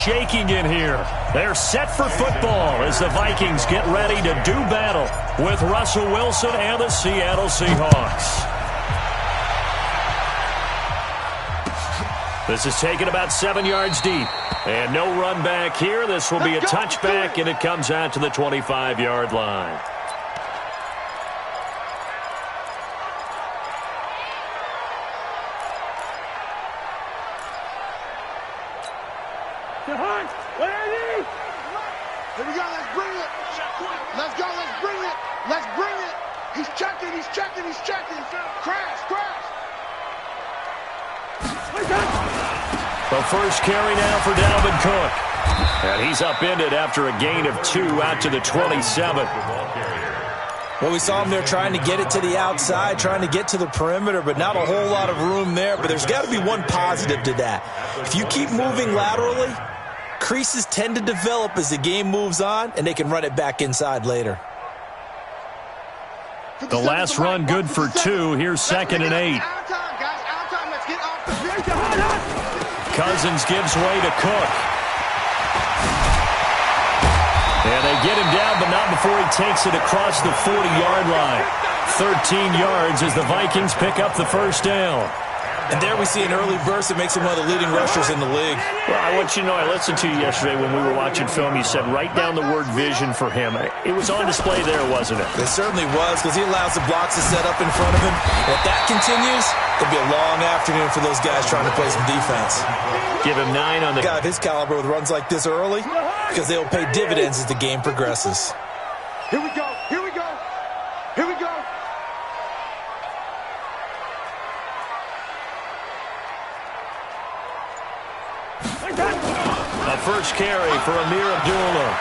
Shaking in here. They're set for football as the Vikings get ready to do battle with Russell Wilson and the Seattle Seahawks. This is taken about 7 yards deep. And no run back here. This will be a touchback, and it comes out to the 25-yard line. Here we go, let's bring it. Let's go, let's bring it. Let's bring it. He's checking, he's checking, he's checking. Crash, crash. The first carry now for Dalvin Cook. And he's upended after a gain of 2 out to the 27. Well, we saw him there trying to get it to the outside, trying to get to the perimeter, but not a whole lot of room there. But there's got to be one positive to that. If you keep moving laterally, creases tend to develop as the game moves on, and they can run it back inside later. The last run good for 2. Here's 2nd and 8. Cousins gives way to Cook. And they get him down, but not before he takes it across the 40-yard line. 13 yards as the Vikings pick up the first down. And there we see an early burst that makes him one of the leading rushers in the league. Well, I want you to know, I listened to you yesterday when we were watching film. You said write down the word vision for him. It was on display there, wasn't it? It certainly was, because he allows the blocks to set up in front of him. And if that continues, it'll be a long afternoon for those guys trying to play some defense. Give him 9 on the... Guy of his caliber with runs like this early, because they'll pay dividends as the game progresses. Here we go, here we go, here we go. A first carry for Amir Abdullah.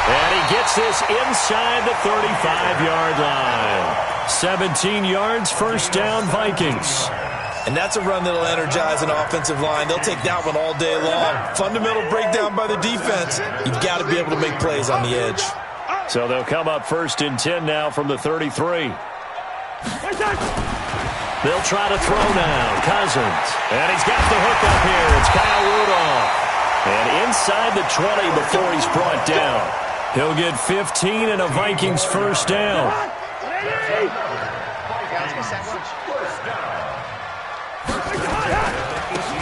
And he gets this inside the 35-yard line. 17 yards, first down, Vikings. And that's a run that'll energize an offensive line. They'll take that one all day long. Fundamental breakdown by the defense. You've got to be able to make plays on the edge. So they'll come up 1st and 10 now from the 33. They'll try to throw now. Cousins. And he's got the hook up here. It's Kyle Rudolph. And inside the 20 before he's brought down. He'll get 15 and a Vikings first down.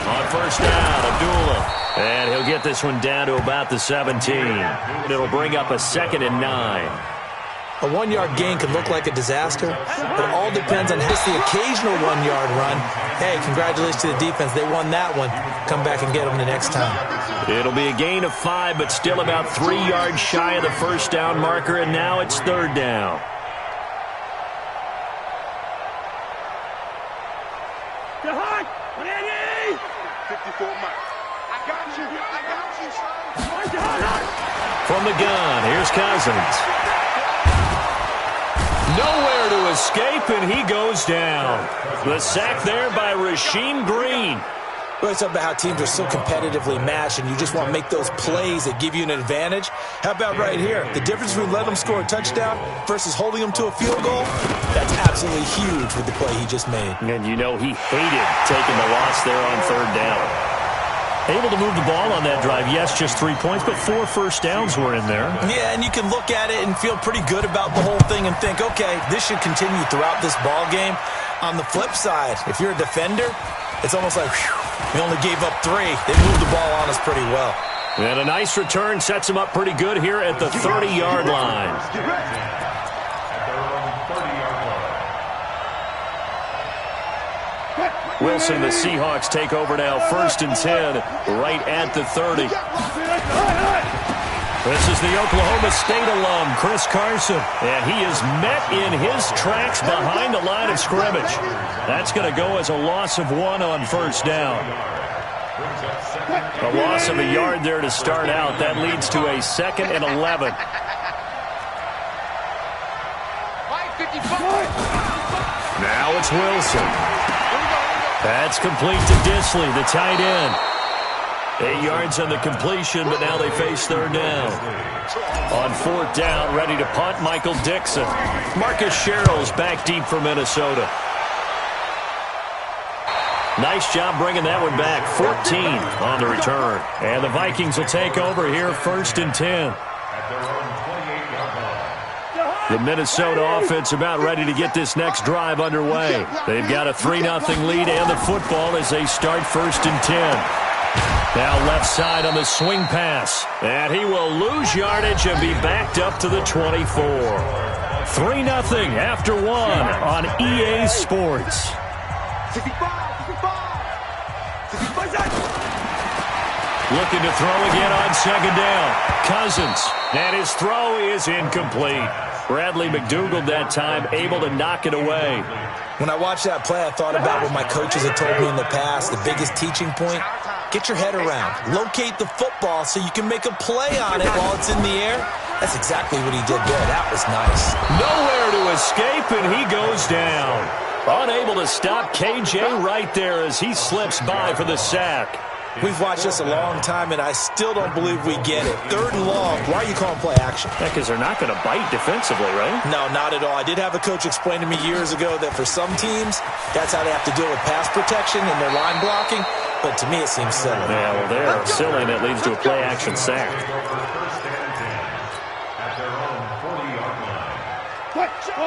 On first down, Abdullah. And he'll get this one down to about the 17. It'll bring up a 2nd and 9. A 1-yard gain can look like a disaster, but it all depends on just the occasional 1-yard run. Hey, congratulations to the defense. They won that one. Come back and get them the next time. It'll be a gain of 5, but still about 3 yards shy of the first down marker, and now it's 3rd down. From the gun, here's Cousins. Nowhere to escape, and he goes down. The sack there by Rasheem Green. Well, it's about how teams are so competitively matched, and you just want to make those plays that give you an advantage. How about right here? The difference between letting them score a touchdown versus holding them to a field goal, that's absolutely huge with the play he just made. And you know he hated taking the loss there on 3rd down. Able to move the ball on that drive. Yes, just 3 points, but 4 first downs were in there. Yeah, and you can look at it and feel pretty good about the whole thing and think, okay, this should continue throughout this ball game. On the flip side, if you're a defender, it's almost like, whew, we only gave up 3. They moved the ball on us pretty well. And a nice return sets him up pretty good here at the 30-yard line. Wilson, the Seahawks take over now, 1st and 10, right at the 30. This is the Oklahoma State alum, Chris Carson, and he is met in his tracks behind the line of scrimmage. That's going to go as a loss of 1 on first down. A loss of a yard there to start out. That leads to a 2nd and 11. Now it's Wilson. That's complete to Disley, the tight end. 8 yards on the completion, but now they face 3rd down. On 4th down, ready to punt, Michael Dixon. Marcus Sherrill's back deep for Minnesota. Nice job bringing that one back. 14 on the return. And the Vikings will take over here, 1st and 10. The Minnesota offense about ready to get this next drive underway. They've got a 3-0 lead and the football as they start 1st and 10. Now left side on the swing pass. And he will lose yardage and be backed up to the 24. 3-0 after 1 on EA Sports. Looking to throw again on 2nd down. Cousins. And his throw is incomplete. Bradley McDougald that time able to knock it away. When I watched that play, I thought about what my coaches had told me in the past. The biggest teaching point, get your head around. Locate the football so you can make a play on it while it's in the air. That's exactly what he did there. That was nice. Nowhere to escape, and he goes down. Unable to stop KJ right there as he slips by for the sack. We've watched this a long time, and I still don't believe we get it. 3rd and long, why are you calling play action? Yeah, because they're not going to bite defensively, right? No, not at all. I did have a coach explain to me years ago that for some teams, that's how they have to deal with pass protection and their line blocking. But to me, it seems silly. Yeah, well, they're silly, and it leads to a play action sack.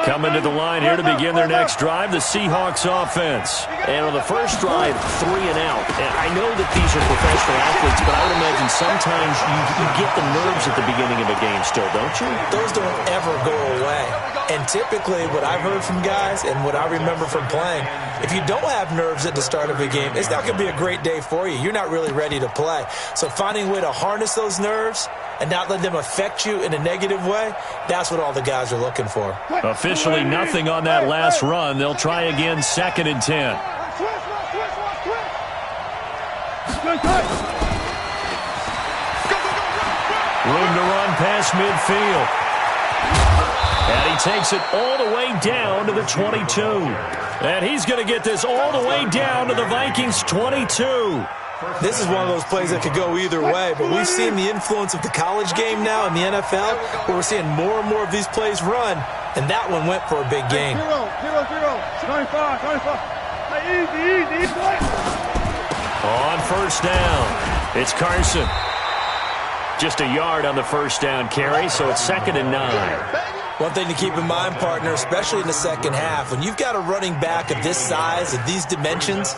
Coming to the line here to begin their next drive, the Seahawks offense. And on the first drive, 3 and out. And I know that these are professional athletes, but I would imagine sometimes you get the nerves at the beginning of a game still, don't you? Those don't ever go away. And typically what I've heard from guys and what I remember from playing, if you don't have nerves at the start of a game, it's not going to be a great day for you. You're not really ready to play. So finding a way to harness those nerves and not let them affect you in a negative way, that's what all the guys are looking for. Officially nothing on that last run. They'll try again 2nd and 10. Room to run past midfield. And he takes it all the way down to the 22. And he's going to get this all the way down to the Vikings 22. This is one of those plays that could go either way, but we've seen the influence of the college game now in the NFL, where we're seeing more and more of these plays run, and that one went for a big gain. 25. Easy. On 1st down, it's Carson. Just a yard on the 1st down carry, so it's 2nd and 9. One thing to keep in mind, partner, especially in the second half, when you've got a running back of this size, of these dimensions,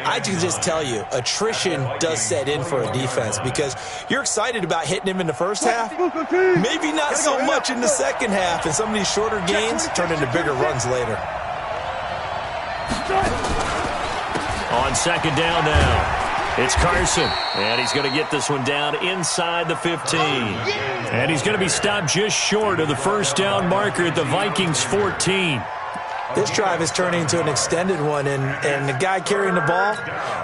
I can just tell you, attrition does set in for a defense because you're excited about hitting him in the first half, maybe not so much in the second half, and some of these shorter gains turn into bigger runs later. On 2nd down now. It's Carson, and he's going to get this one down inside the 15. And he's going to be stopped just short of the 1st down marker at the Vikings 14. This drive is turning into an extended one, and the guy carrying the ball,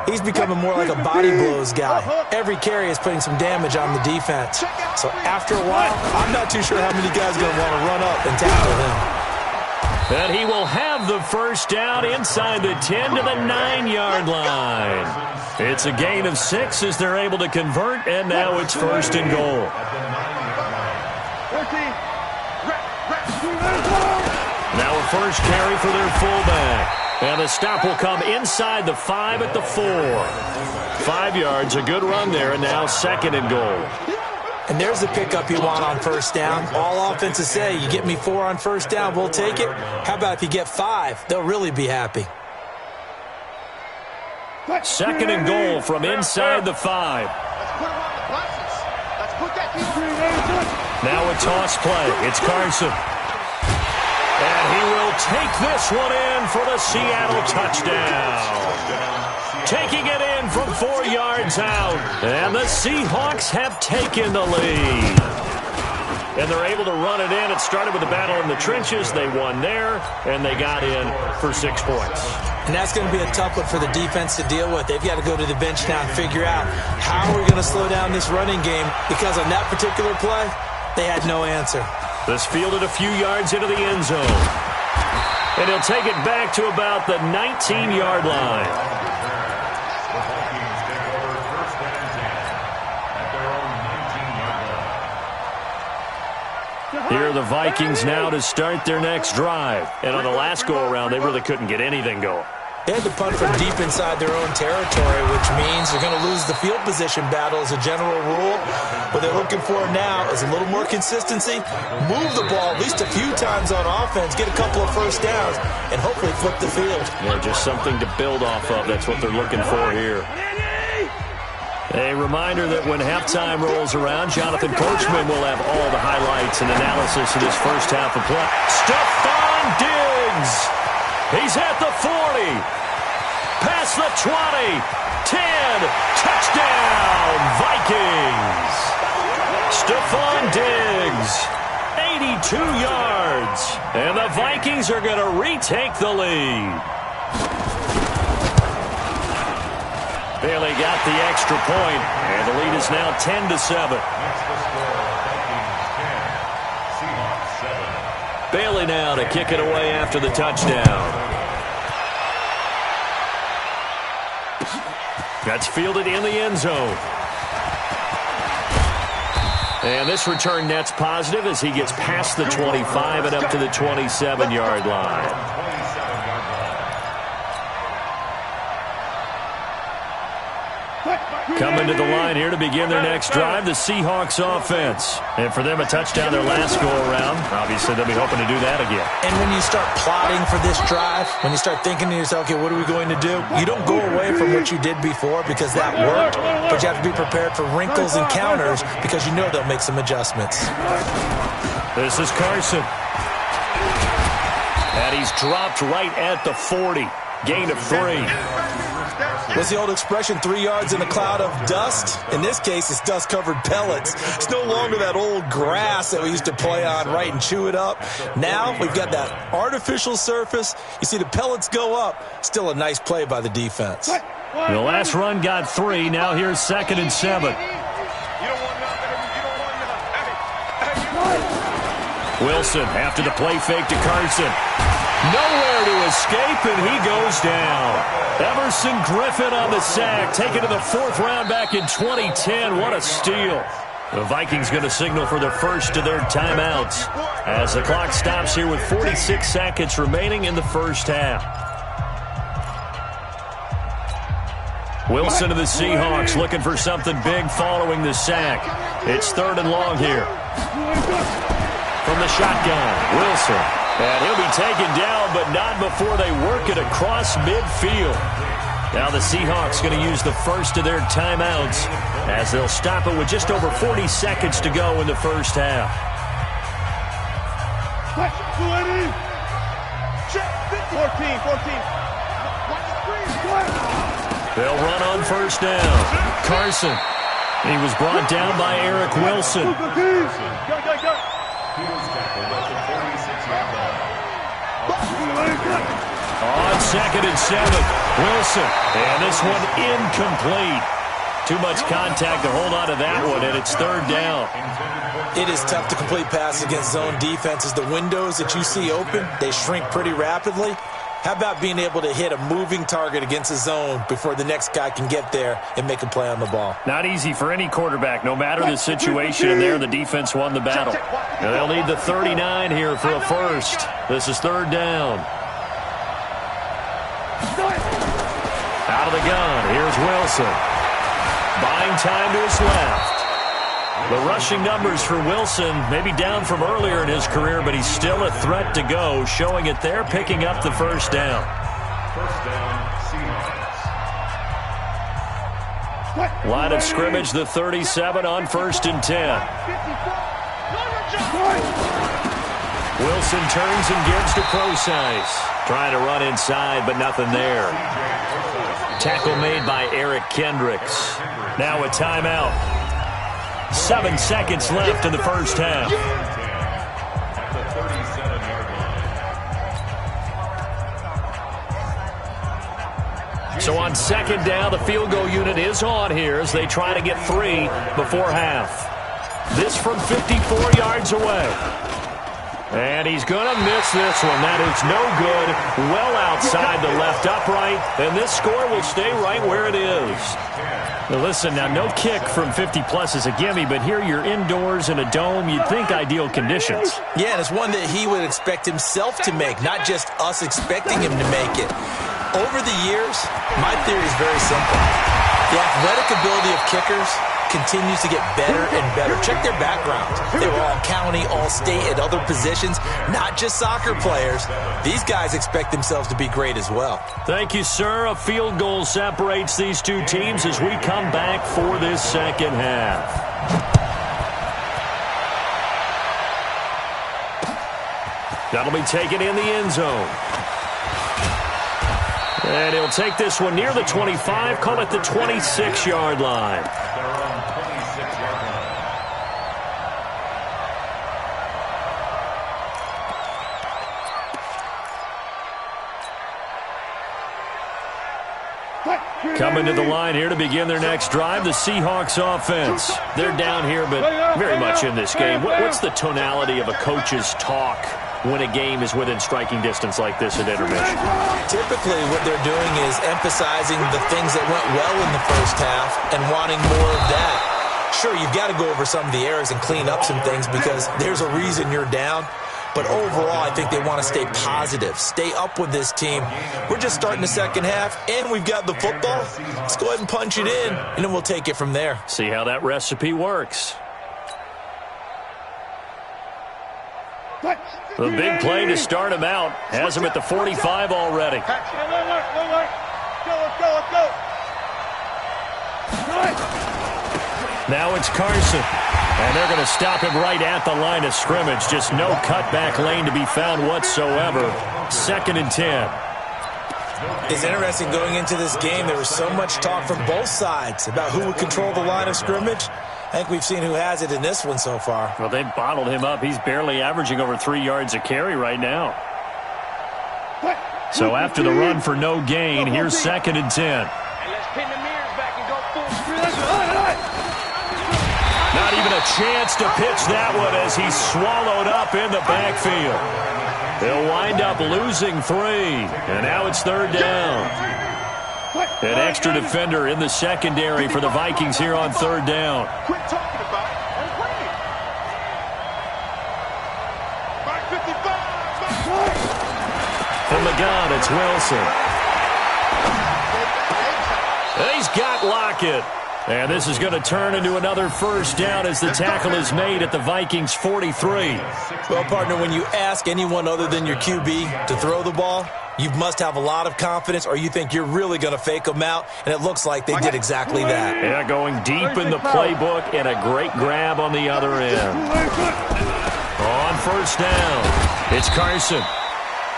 he's becoming more like a body blows guy. Every carry is putting some damage on the defense. So after a while, I'm not too sure how many guys are going to want to run up and tackle him. And he will have the 1st down inside the 10 to the 9-yard line. It's a gain of 6 as they're able to convert, and now it's 1st and goal. Now a first carry for their fullback. And the stop will come inside the 5 at the 4. 5 yards, a good run there, and now 2nd and goal. And there's the pickup you want on 1st down. All offenses say, you get me 4 on 1st down, we'll take it. How about if you get 5? They'll really be happy. 2nd and goal from inside the 5. Now a toss play. It's Carson. And he will take this one in for the Seattle touchdown. Taking it in from 4 yards out. And the Seahawks have taken the lead. And they're able to run it in. It started with a battle in the trenches. They won there, and they got in for 6 points. And that's going to be a tough one for the defense to deal with. They've got to go to the bench now and figure out how are we going to slow down this running game, because on that particular play, they had no answer. This fielded a few yards into the end zone. And he'll take it back to about the 19-yard line. Here are the Vikings now to start their next drive. And on the last go-around, they really couldn't get anything going. They had to punt from deep inside their own territory, which means they're going to lose the field position battle as a general rule. What they're looking for now is a little more consistency, move the ball at least a few times on offense, get a couple of first downs, and hopefully flip the field. Yeah, just something to build off of. That's what they're looking for here. A reminder that when halftime rolls around, Jonathan Coachman will have all the highlights and analysis of this first half of play. Stephon Diggs! He's at the 40, past the 20, 10, touchdown, Vikings. Stephon Diggs, 82 yards, and the Vikings are going to retake the lead. Bailey got the extra point, and the lead is now 10-7. Bailey now to kick it away after the touchdown. That's fielded in the end zone. And this return net's positive as he gets past the 25 and up to the 27-yard line. Coming to the line here to begin their next drive, the Seahawks offense. And for them, a touchdown their last go-around. Obviously, they'll be hoping to do that again. And when you start plotting for this drive, when you start thinking to yourself, okay, what are we going to do? You don't go away from what you did before because that worked, but you have to be prepared for wrinkles and counters because you know they'll make some adjustments. This is Carson. And he's dropped right at the 40. Gain of 3. What's the old expression, 3 yards in a cloud of dust? In this case, it's dust-covered pellets. It's no longer that old grass that we used to play on, right, and chew it up. Now we've got that artificial surface. You see the pellets go up. Still a nice play by the defense. The last run got 3. Now here's 2nd and 7. Wilson after the play fake to Carson. Nowhere to escape, and he goes down. Everson Griffin on the sack, taken to the 4th round back in 2010. What a steal. The Vikings going to signal for the first of their timeouts as the clock stops here with 46 seconds remaining in the first half. Wilson of the Seahawks looking for something big following the sack. It's 3rd and long here. From the shotgun, Wilson. And he'll be taken down, but not before they work it across midfield. Now the Seahawks going to use the first of their timeouts as they'll stop it with just over 40 seconds to go in the first half. 14. They'll run on first down. Carson. He was brought down by Eric Wilson. On 2nd and 7, Wilson. And this one incomplete. Too much contact to hold on to that one, and it's 3rd down. It is tough to complete passes against zone defenses. The windows that you see open, they shrink pretty rapidly. How about being able to hit a moving target against a zone before the next guy can get there and make a play on the ball? Not easy for any quarterback, no matter the situation. And there, the defense won the battle. And they'll need the 39 here for a first. This is 3rd down. Out of the gun, here's Wilson. Buying time to his left. The rushing numbers for Wilson may be down from earlier in his career, but he's still a threat to go, showing it there, picking up the first down. First down, Seahawks. Line of scrimmage, the 37 on 1st and 10. Wilson turns and gives to Procise. Trying to run inside, but nothing there. Tackle made by Eric Kendricks. Now a timeout. 7 seconds left in the first half. So on 2nd down, the field goal unit is on here as they try to get 3 before half. This from 54 yards away. And he's going to miss this one. That is no good. Well outside the left upright. And this score will stay right where it is. Now listen, now no kick from 50-plus is a gimme, but here you're indoors in a dome. You'd think ideal conditions. Yeah, and it's one that he would expect himself to make, not just us expecting him to make it. Over the years, my theory is very simple. The athletic ability of kickers continues to get better and better. Check their backgrounds. They were all county, all state, at other positions, not just soccer players. These guys expect themselves to be great as well. Thank you, sir. A field goal separates these two teams as we come back for this second half. That'll be taken in the end zone. And he'll take this one near the 25, call it the 26-yard line. Coming to the line here to begin their next drive, the Seahawks offense. They're down here, but very much in this game. What's the tonality of a coach's talk when a game is within striking distance like this at intermission? Typically, what they're doing is emphasizing the things that went well in the first half and wanting more of that. Sure, you've got to go over some of the errors and clean up some things because there's a reason you're down. But overall, I think they want to stay positive, stay up with this team. We're just starting the second half, and we've got the football. Let's go ahead and punch it in, and then we'll take it from there. See how that recipe works. The big play to start him out has him at the 45 already. Now it's Carson. And they're going to stop him right at the line of scrimmage. Just no cutback lane to be found whatsoever. 2nd and 10. It's interesting going into this game. There was so much talk from both sides about who would control the line of scrimmage. I think we've seen who has it in this one so far. Well, they've bottled him up. He's barely averaging over 3 yards a carry right now. So after the run for no gain, here's 2nd and 10. And let's pin the mirrors back and go full speed. Not even a chance to pitch that one as he's swallowed up in the backfield. They'll wind up losing 3, and now it's 3rd down. An extra defender in the secondary for the Vikings here on 3rd down. Quit talking about it and play it. Back 55. From the gun, it's Wilson. And he's got Lockett. And this is going to turn into another 1st down as the tackle is made at the Vikings 43. Well, partner, when you ask anyone other than your QB to throw the ball, you must have a lot of confidence or you think you're really going to fake them out, and it looks like they did exactly that. Yeah, going deep in the playbook and a great grab on the other end. On 1st down, it's Carson.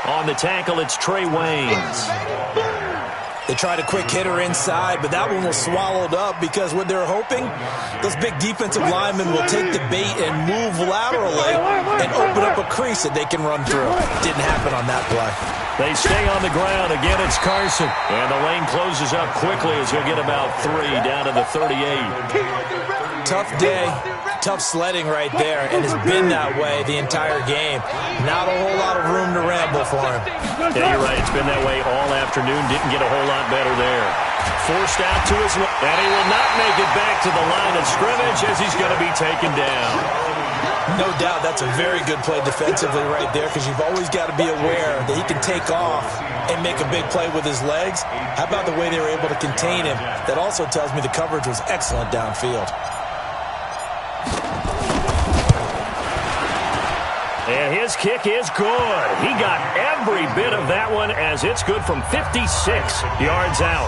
On the tackle, it's Trey Waynes. They tried a quick hitter inside, but that one was swallowed up because what they're hoping, those big defensive linemen will take the bait and move laterally and open up a crease that they can run through. Didn't happen on that play. They stay on the ground. Again, it's Carson. And the lane closes up quickly as he'll get about 3 down to the 38. Tough day, tough sledding right there, and it's been that way the entire game. Not a whole lot of room to ramble for him. Yeah, you're right. It's been that way all afternoon. Didn't get a whole lot better there. Forced out to his left, and he will not make it back to the line of scrimmage as he's going to be taken down. No doubt that's a very good play defensively right there because you've always got to be aware that he can take off and make a big play with his legs. How about the way they were able to contain him? That also tells me the coverage was excellent downfield. And his kick is good. He got every bit of that one as it's good from 56 yards out.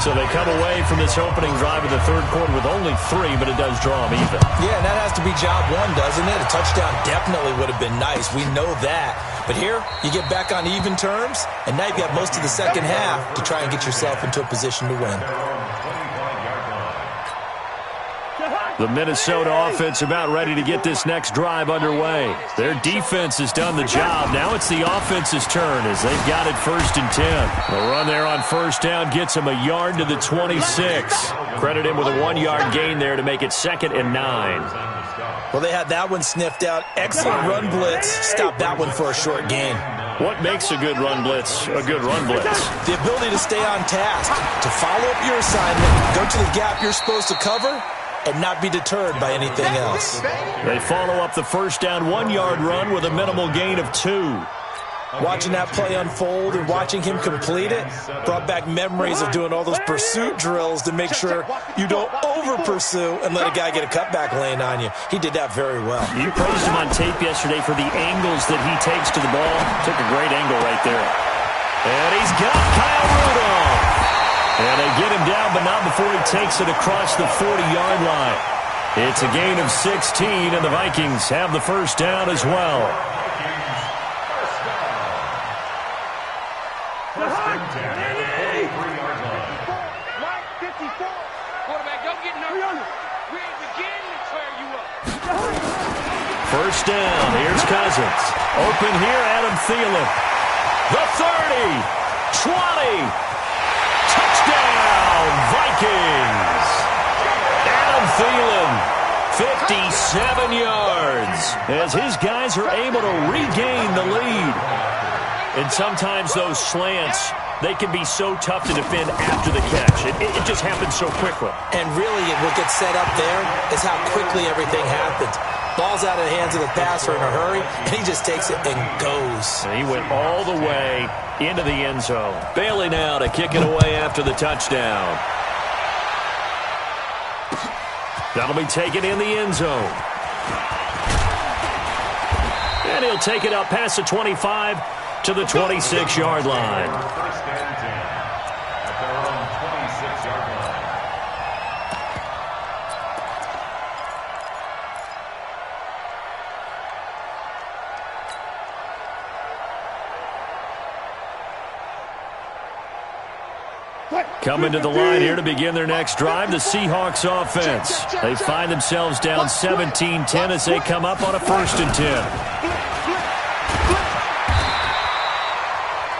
So they come away from this opening drive in the 3rd quarter with only 3, but it does draw them even. Yeah, and that has to be job 1, doesn't it? A touchdown definitely would have been nice. We know that. But here, you get back on even terms, and now you've got most of the second half to try and get yourself into a position to win. The Minnesota offense about ready to get this next drive underway. Their defense has done the job. Now it's the offense's turn as they've got it 1st and 10. The run there on 1st down gets him a yard to the 26. Credit him with a 1-yard gain there to make it 2nd and 9. Well, they had that one sniffed out. Excellent run blitz. Stop that one for a short gain. What makes a good run blitz a good run blitz? The ability to stay on task, to follow up your assignment, go to the gap you're supposed to cover, and not be deterred by anything else. They follow up the 1st down 1-yard run with a minimal gain of 2. Watching that play unfold and watching him complete it brought back memories of doing all those pursuit drills to make sure you don't over-pursue and let a guy get a cutback lane on you. He did that very well. You praised him on tape yesterday for the angles that he takes to the ball. Took a great angle right there. And he's got Kyle Rudolph. And they get him down, but not before he takes it across the 40-yard line. It's a gain of 16, and the Vikings have the first down as well. First down. Here's Cousins. Open here, Adam Thielen. The 30. 20. Touchdown, Vikings. Adam Thielen, 57 yards, as his guys are able to regain the lead. And sometimes those slants, they can be so tough to defend after the catch. It just happens so quickly. And really, what gets set up there is how quickly everything happens. Ball's out of the hands of the passer in a hurry, and he just takes it and goes. And he went all the way into the end zone. Bailey now to kick it away after the touchdown. That'll be taken in the end zone. And he'll take it up past the 25 to the 26-yard line. First and 10 at their own 26-yard line. Coming to the line here to begin their next drive, the Seahawks offense. They find themselves down 17-10 as they come up on a 1st and 10.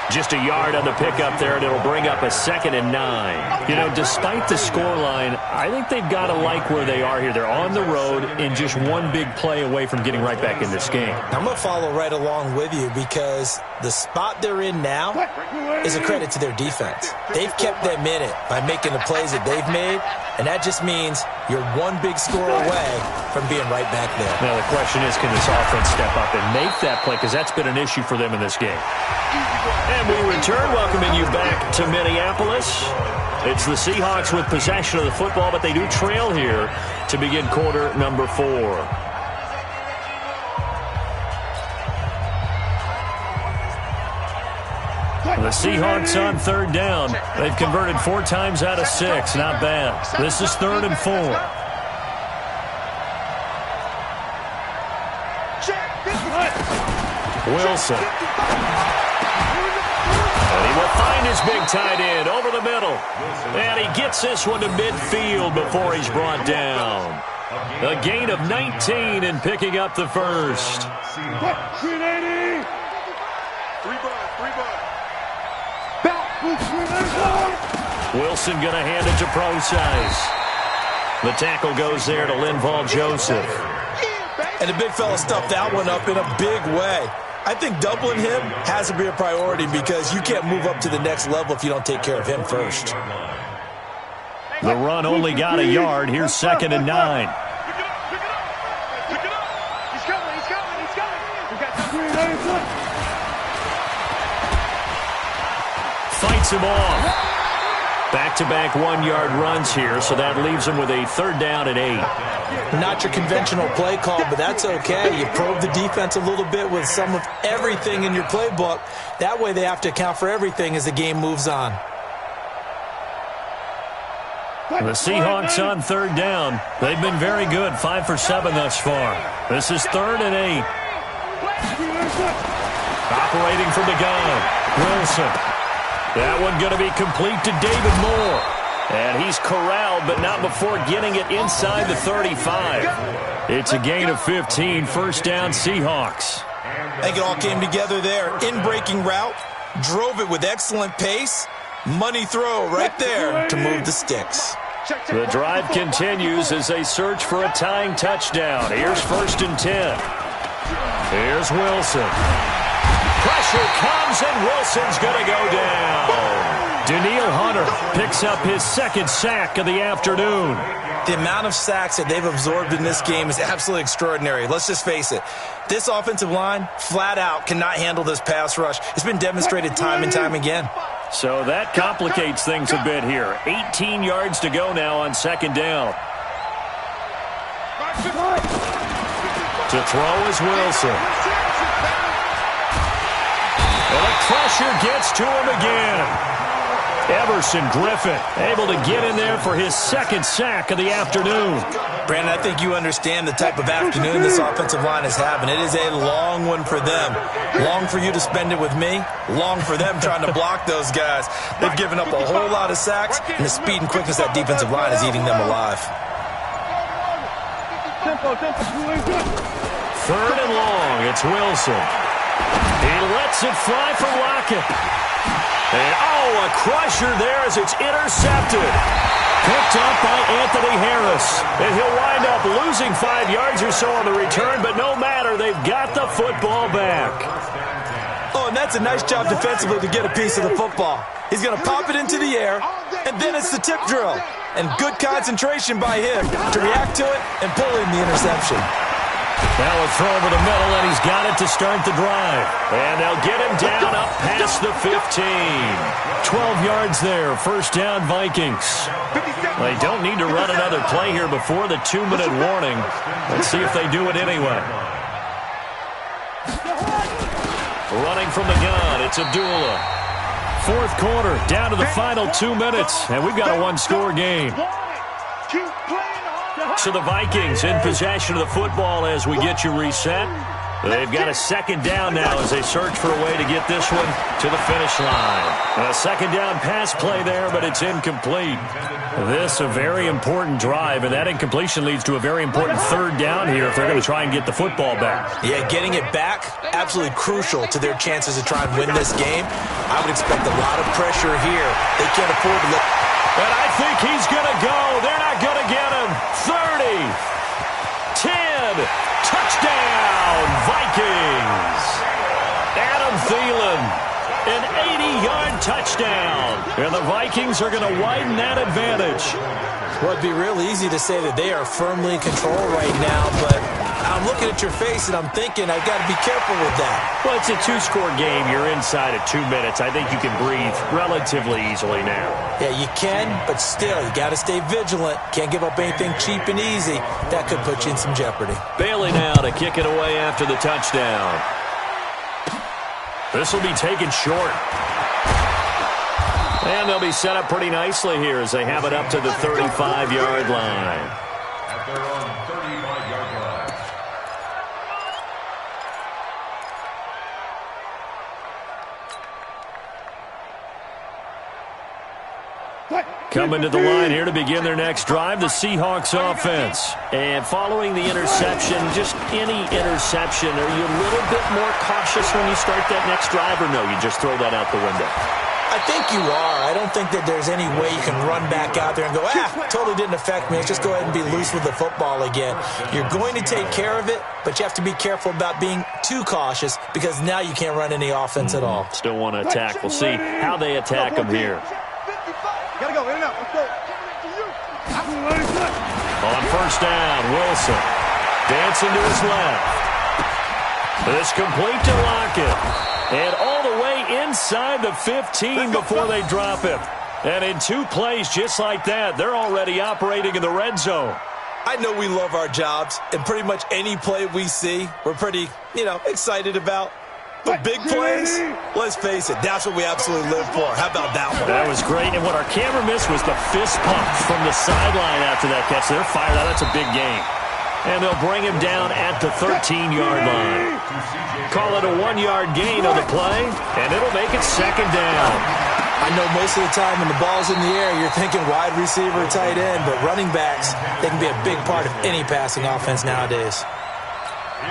Just a yard on the pickup there, and it'll bring up a 2nd and 9. You know, despite the scoreline, I think they've got to like where they are here. They're on the road and just one big play away from getting right back in this game. I'm going to follow right along with you because the spot they're in now is a credit to their defense. They've kept them in it by making the plays that they've made, and that just means you're one big score away from being right back there. Now, the question is, can this offense step up and make that play? Because that's been an issue for them in this game. And we return, welcoming you back to Minneapolis. It's the Seahawks with possession of the football, but they do trail here to begin quarter number 4. The Seahawks on 3rd down. They've converted 4 times out of 6. Not bad. This is 3rd and 4. Wilson. And he will find his big tight end over the middle. And he gets this one to midfield before he's brought down. A gain of 19 and picking up the first. 380. 3-bud. Wilson going to hand it to Procise. The tackle goes there to Linval Joseph. And the big fella stuffed that one up in a big way. I think doubling him has to be a priority because you can't move up to the next level if you don't take care of him first. The run only got a yard. Here's 2nd and 9. Fights him off. Back-to-back 1-yard runs here, so that leaves him with a 3rd down and 8. Not your conventional play call, but that's okay. You probe the defense a little bit with some of everything in your playbook. That way they have to account for everything as the game moves on. The Seahawks on 3rd down. They've been very good, 5 for 7 thus far. This is 3rd and 8. Operating from the gun, Wilson. That one going to be complete to David Moore. And he's corralled, but not before getting it inside the 35. It's a gain of 15, 1st down Seahawks. I think it all came together there. In-breaking route, drove it with excellent pace. Money throw right there to move the sticks. The drive continues as they search for a tying touchdown. Here's 1st and 10. Here's Wilson. Pressure comes, and Wilson's going to go down. Daniil Hunter picks up his second sack of the afternoon. The amount of sacks that they've absorbed in this game is absolutely extraordinary. Let's just face it. This offensive line, flat out, cannot handle this pass rush. It's been demonstrated time and time again. So that complicates things a bit here. 18 yards to go now on second down. To throw is Wilson. And the pressure gets to him again. Everson Griffin able to get in there for his second sack of the afternoon. Brandon, I think you understand the type of afternoon this offensive line is having. It is a long one for them. Long for you to spend it with me. Long for them trying to block those guys. They've given up a whole lot of sacks, and the speed and quickness of that defensive line is eating them alive. Third and long, it's Wilson. He lets it fly for Lockett. And, a crusher there as it's intercepted. Picked up by Anthony Harris. And he'll wind up losing 5 yards or so on the return, but no matter, they've got the football back. Oh, and that's a nice job defensively to get a piece of the football. He's going to pop it into the air, and then it's the tip drill. And good concentration by him to react to it and pull in the interception. Now a throw over the middle, and he's got it to start the drive. And they'll get him down up past the 15. 12 yards there, first down Vikings. They don't need to run another play here before the 2-minute warning. Let's see if they do it anyway. Running from the gun, it's Abdullah. Fourth quarter, down to the final 2 minutes, and we've got a one-score game. So the Vikings in possession of the football as we get you reset. They've got a second down now as they search for a way to get this one to the finish line. A second down pass play there, but it's incomplete. This a very important drive, and that incompletion leads to a very important third down here if they're going to try and get the football back. Yeah, getting it back, absolutely crucial to their chances to try and win this game. I would expect a lot of pressure here. They can't afford to let... And I think he's going to go. They're not going to get him. 30, 10, touchdown, Vikings. Adam Thielen, an 80-yard touchdown. And the Vikings are going to widen that advantage. Well, it'd be real easy to say that they are firmly in control right now, but I'm looking at your face and I'm thinking I've got to be careful with that. Well, it's a two-score game. You're inside of 2 minutes. I think you can breathe relatively easily now. Yeah, you can, but still, you got to stay vigilant. Can't give up anything cheap and easy. That could put you in some jeopardy. Bailey now to kick it away after the touchdown. This will be taken short. And they'll be set up pretty nicely here as they have it up to the 35-yard line. At their own 35-yard line. Coming to the line here to begin their next drive, the Seahawks offense. And following the interception, just any interception, are you a little bit more cautious when you start that next drive, or no, you just throw that out the window? I think you are. I don't think that there's any way you can run back out there and go, totally didn't affect me. Let's just go ahead and be loose with the football again. You're going to take care of it, but you have to be careful about being too cautious because now you can't run any offense at all. Still want to attack. We'll see how they attack them here. Gotta go, in and out. Let's go. On first down, Wilson dancing to his left. This complete to Lockett. And all the way inside the 15 before they drop him. And in 2 plays just like that, they're already operating in the red zone. I know we love our jobs, and pretty much any play we see, we're pretty, excited about. But big plays, let's face it, that's what we absolutely live for. How about that one? That was great. And what our camera missed was the fist pump from the sideline after that catch. They're fired out. That's a big game. And they'll bring him down at the 13-yard line. Call it a 1-yard gain on the play, and it'll make it second down. I know most of the time when the ball's in the air, you're thinking wide receiver, tight end, but running backs, they can be a big part of any passing offense nowadays.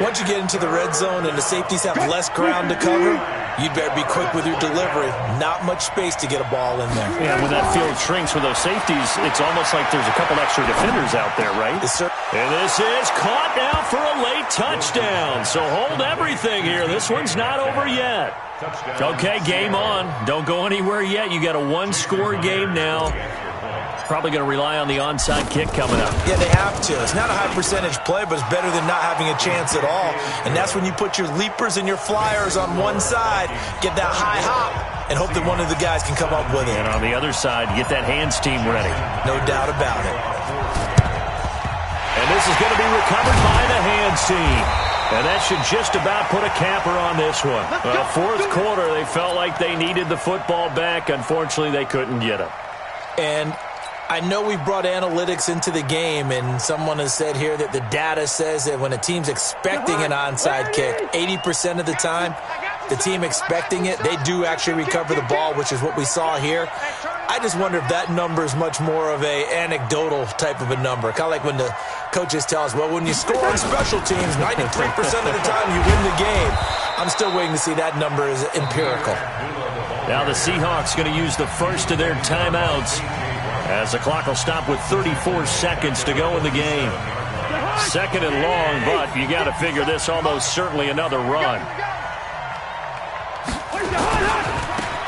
Once you get into the red zone and the safeties have less ground to cover, you'd better be quick with your delivery. Not much space to get a ball in there. Yeah, when that field shrinks with those safeties, it's almost like there's a couple extra defenders out there, right? Yes, sir. And this is caught now for a late touchdown. So hold everything here. This one's not over yet. Okay, game on. Don't go anywhere yet. You got a one-score game now. Probably going to rely on the onside kick coming up. Yeah, they have to. It's not a high percentage play, but it's better than not having a chance at all. And that's when you put your leapers and your flyers on one side, get that high hop, and hope that one of the guys can come up with it. And on the other side, get that hands team ready. No doubt about it. And this is going to be recovered by the hands team. And that should just about put a capper on this one. Well, fourth quarter, they felt like they needed the football back. Unfortunately, they couldn't get it. And I know we brought analytics into the game, and someone has said here that the data says that when a team's expecting an onside kick, 80% of the time, the team expecting it, they do actually recover the ball, which is what we saw here. I just wonder if that number is much more of a anecdotal type of a number. Kind of like when the coaches tell us, well, when you score on special teams, 93% of the time you win the game. I'm still waiting to see that number is empirical. Now the Seahawks going to use the first of their timeouts as the clock will stop with 34 seconds to go in the game. Second and long, but you got to figure this almost certainly another run.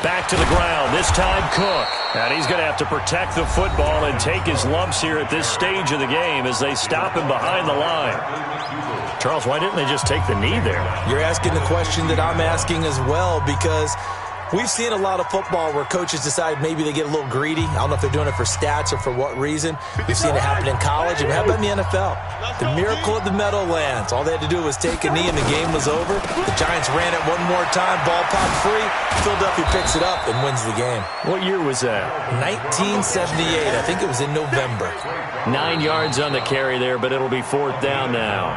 Back to the ground, this time Cook. And he's going to have to protect the football and take his lumps here at this stage of the game as they stop him behind the line. Charles, why didn't they just take the knee there? You're asking the question that I'm asking as well, because we've seen a lot of football where coaches decide maybe they get a little greedy. I don't know if they're doing it for stats or for what reason. We've seen it happen in college, and how about in the NFL? The miracle of the Meadowlands. All they had to do was take a knee, and the game was over. The Giants ran it one more time. Ball popped free. Philadelphia picks it up and wins the game. What year was that? 1978. I think it was in November. 9 yards on the carry there, but it'll be fourth down now.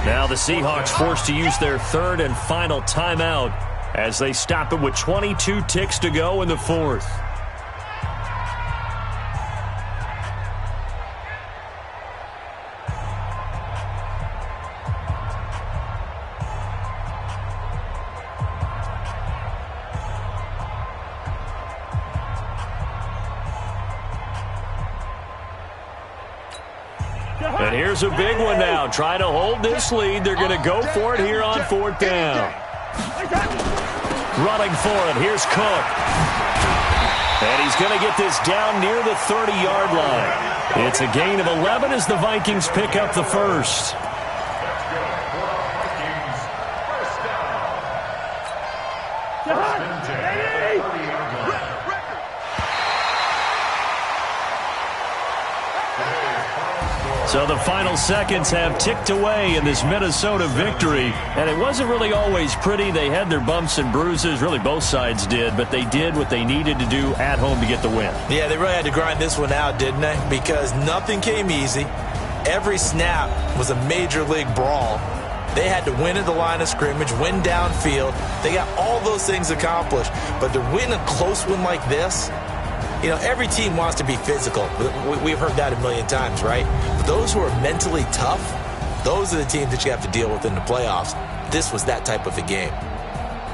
Now the Seahawks forced to use their third and final timeout as they stop it with 22 ticks to go in the fourth. And here's a big one now. Try to hold this lead. They're going to go for it here on fourth down. Running for it. Here's Cook. And he's going to get this down near the 30-yard line. It's a gain of 11 as the Vikings pick up the first. So the final seconds have ticked away in this Minnesota victory. And it wasn't really always pretty. They had their bumps and bruises. Really, both sides did. But they did what they needed to do at home to get the win. Yeah, they really had to grind this one out, didn't they? Because nothing came easy. Every snap was a major league brawl. They had to win at the line of scrimmage, win downfield. They got all those things accomplished. But to win a close one like this, you know, every team wants to be physical. We've heard that a million times, right? But those who are mentally tough, those are the teams that you have to deal with in the playoffs. This was that type of a game.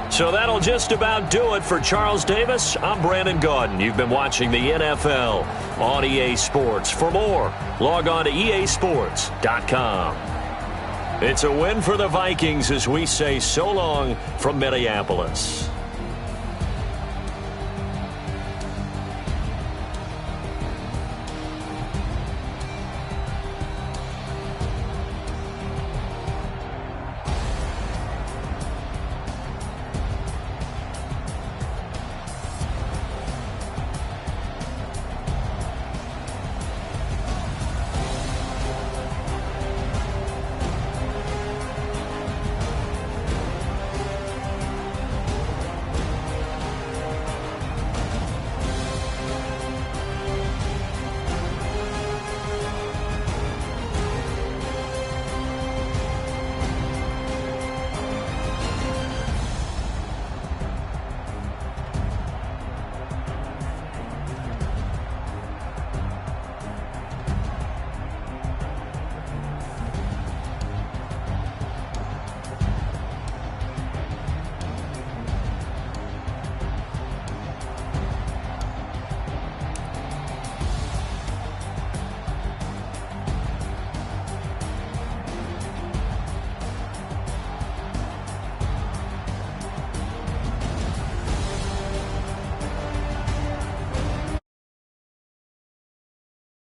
So that'll just about do it for Charles Davis. I'm Brandon Gaudin. You've been watching the NFL on EA Sports. For more, log on to easports.com. It's a win for the Vikings as we say so long from Minneapolis.